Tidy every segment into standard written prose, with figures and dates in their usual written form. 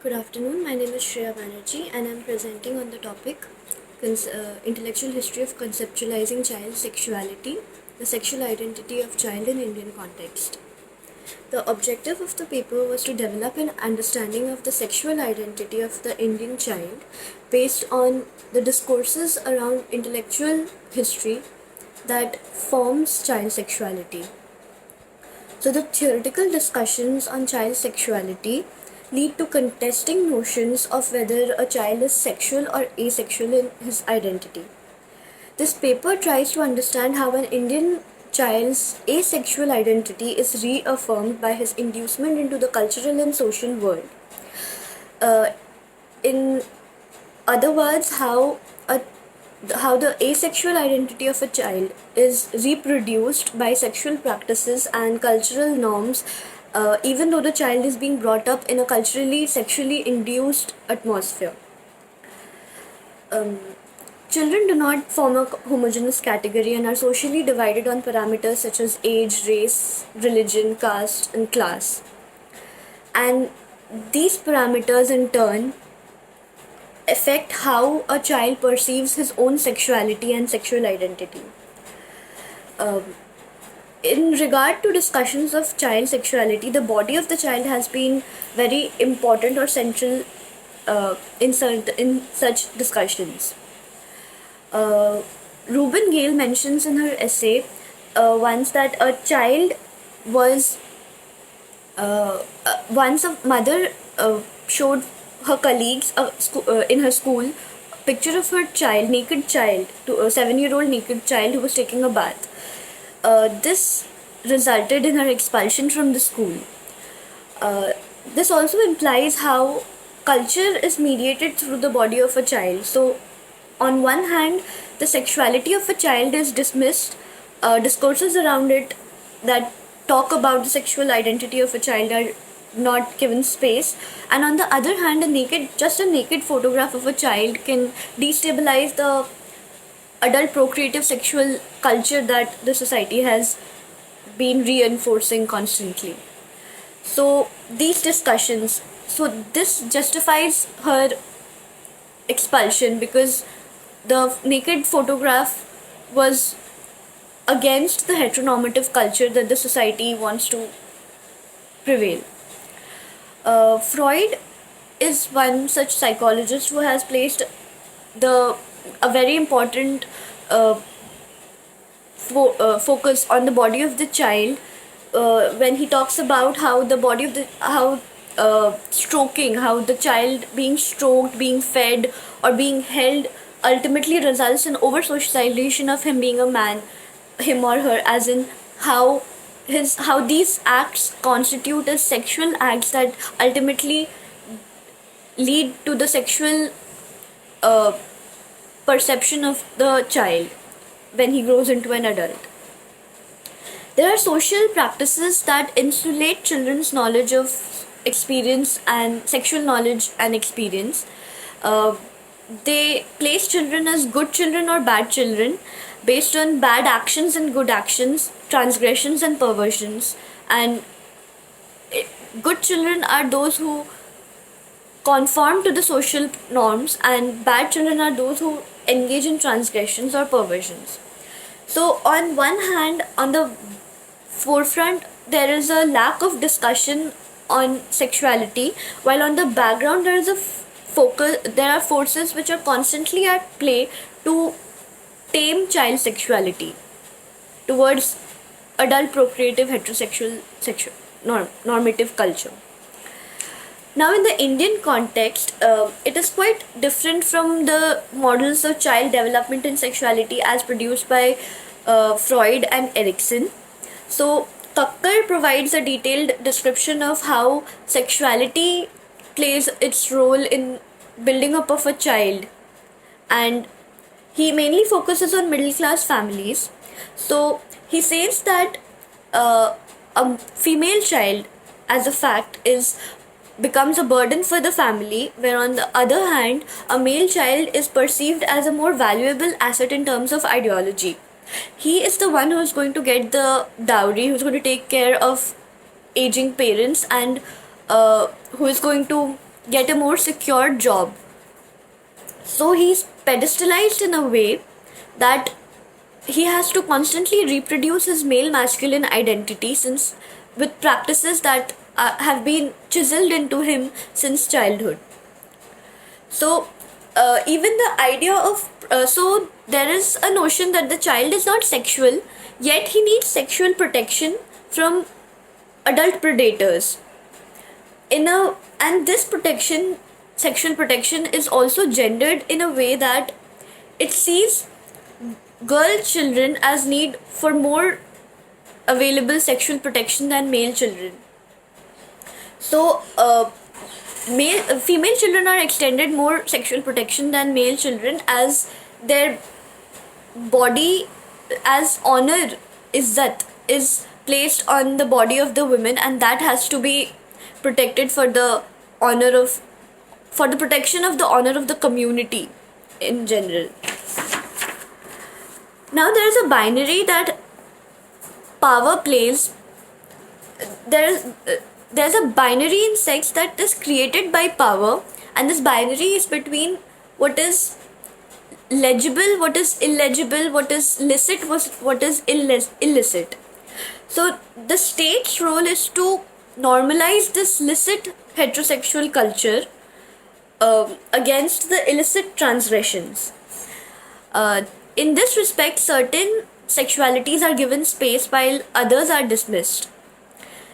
Good afternoon, my name is Shreya Banerjee and I am presenting on the topic Intellectual History of Conceptualizing Child Sexuality, the Sexual Identity of Child in Indian Context. The objective of the paper was to develop an understanding of the sexual identity of the Indian child based on the discourses around intellectual history that forms child sexuality. So the theoretical discussions on child sexuality lead to contesting notions of whether a child is sexual or asexual in his identity. This paper tries to understand how an Indian child's asexual identity is reaffirmed by his inducement into the cultural and social world. In other words, how the asexual identity of a child is reproduced by sexual practices and cultural norms, even though the child is being brought up in a culturally sexually induced atmosphere. Children do not form a homogeneous category and are socially divided on parameters such as age, race, religion, caste, and class. And these parameters in turn affect how a child perceives his own sexuality and sexual identity. In regard to discussions of child sexuality, the body of the child has been very important or central in such discussions. Ruben Gale mentions in her essay once that a child was once a mother showed her colleagues in her school picture of her child, naked child, to a 7-year-old naked child who was taking a bath. This resulted in her expulsion from the school. This also implies how culture is mediated through the body of a child. So, on one hand, the sexuality of a child is dismissed, discourses around it that talk about the sexual identity of a child are not given space, and on the other hand, just a naked photograph of a child can destabilize the adult procreative sexual culture that the society has been reinforcing constantly. So this justifies her expulsion because the naked photograph was against the heteronormative culture that the society wants to prevail. Freud is one such psychologist who has placed a very important focus on the body of the child when he talks about how the body of the stroking, how the child being stroked, being fed, or being held ultimately results in over socialization of him being a man, him or her, as in how these acts constitute as sexual acts that ultimately lead to the sexual perception of the child when he grows into an adult. There are social practices that insulate children's knowledge of experience and sexual knowledge and experience. They place children as good children or bad children based on bad actions and good actions, transgressions and perversions. And good children are those who conform to the social norms, and bad children are those who engage in transgressions or perversions. So, on one hand, on the forefront, there is a lack of discussion on sexuality, while on the background, there is a focus. There are forces which are constantly at play to tame child sexuality towards adult procreative heterosexual normative culture. Now, in the Indian context, it is quite different from the models of child development and sexuality as produced by Freud and Erikson. So, Kakkar provides a detailed description of how sexuality plays its role in building up of a child, and he mainly focuses on middle class families. So, he says that a female child, as a fact, becomes a burden for the family, where on the other hand, a male child is perceived as a more valuable asset in terms of ideology. He is the one who is going to get the dowry, who is going to take care of aging parents, and who is going to get a more secure job. So he's pedestalized in a way that he has to constantly reproduce his male masculine identity, since with practices that have been chiseled into him since childhood. So even the idea of so there is a notion that the child is not sexual, yet he needs sexual protection from adult predators. And this protection, sexual protection, is also gendered in a way that it sees girl children as need for more available sexual protection than male children. So female children are extended more sexual protection than male children, as their body, as honor, izzat, is placed on the body of the women, and that has to be protected for the honor of, for the protection of the honor of the community in general. Now there is a binary that power plays. There's a binary in sex that is created by power, and this binary is between what is legible, what is illegible, what is licit, what is illicit. So the state's role is to normalize this licit heterosexual culture against the illicit transgressions. In this respect, certain sexualities are given space while others are dismissed.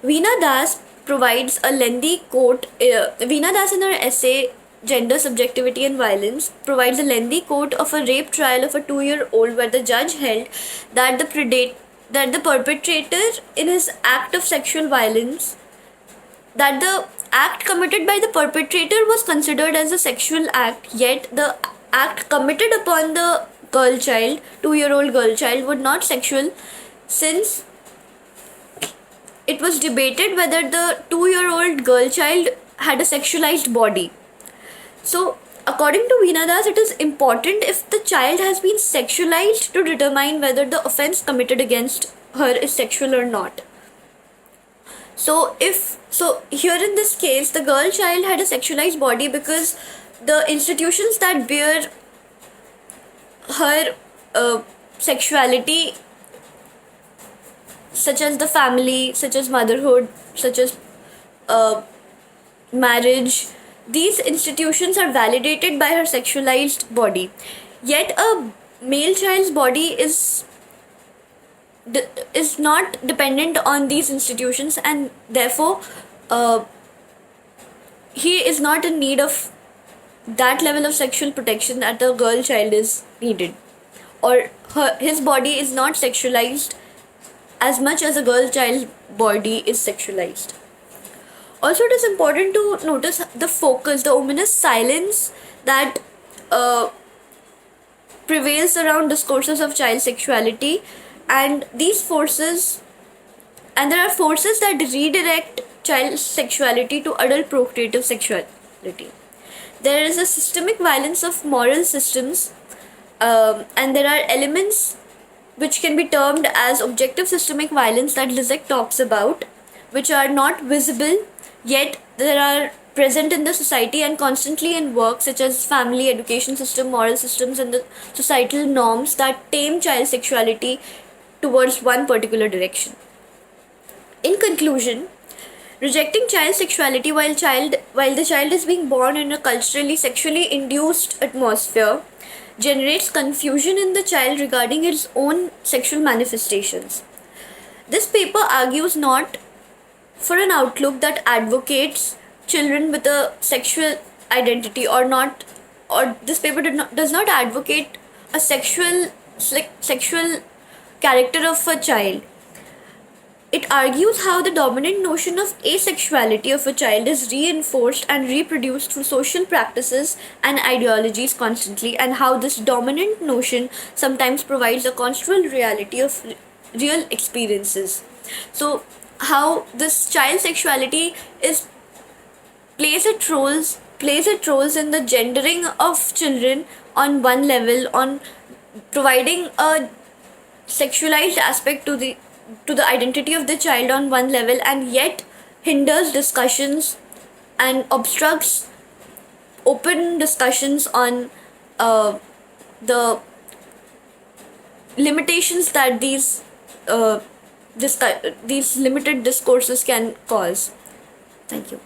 Veena Das provides a lengthy quote. Veena Das, in her essay Gender, Subjectivity and Violence, provides a lengthy quote of a rape trial of a 2-year-old where the judge held that the perpetrator, in his act of sexual violence, that the act committed by the perpetrator was considered as a sexual act, yet the act committed upon the girl child, 2-year-old girl child, was not sexual, since it was debated whether the 2-year-old girl child had a sexualized body. So, according to Veena Das, it is important if the child has been sexualized to determine whether the offense committed against her is sexual or not. So here in this case, the girl child had a sexualized body because the institutions that bear her sexuality, such as the family, such as motherhood, such as marriage, these institutions are validated by her sexualized body. Yet a male child's body is not dependent on these institutions, and therefore he is not in need of that level of sexual protection that a girl child is needed, or his body is not sexualized as much as a girl child's body is sexualized. Also, it is important to notice the focus, the ominous silence that prevails around discourses of child sexuality, and these forces, and there are forces that redirect child sexuality to adult procreative sexuality. There is a systemic violence of moral systems, and there are elements which can be termed as objective systemic violence that Lizek talks about, which are not visible, yet they are present in the society and constantly in work, such as family, education system, moral systems, and the societal norms that tame child sexuality towards one particular direction. In conclusion, rejecting child sexuality while the child is being born in a culturally sexually induced atmosphere generates confusion in the child regarding its own sexual manifestations. This paper argues not for an outlook that advocates children with a sexual identity or this paper does not advocate a sexual character of a child. It argues how the dominant notion of asexuality of a child is reinforced and reproduced through social practices and ideologies constantly, and how this dominant notion sometimes provides a contextual reality of real experiences. So, how this child sexuality plays its roles in the gendering of children on one level, on providing a sexualized aspect to the identity of the child on one level, and yet hinders discussions and obstructs open discussions on the limitations that these limited discourses can cause. Thank you.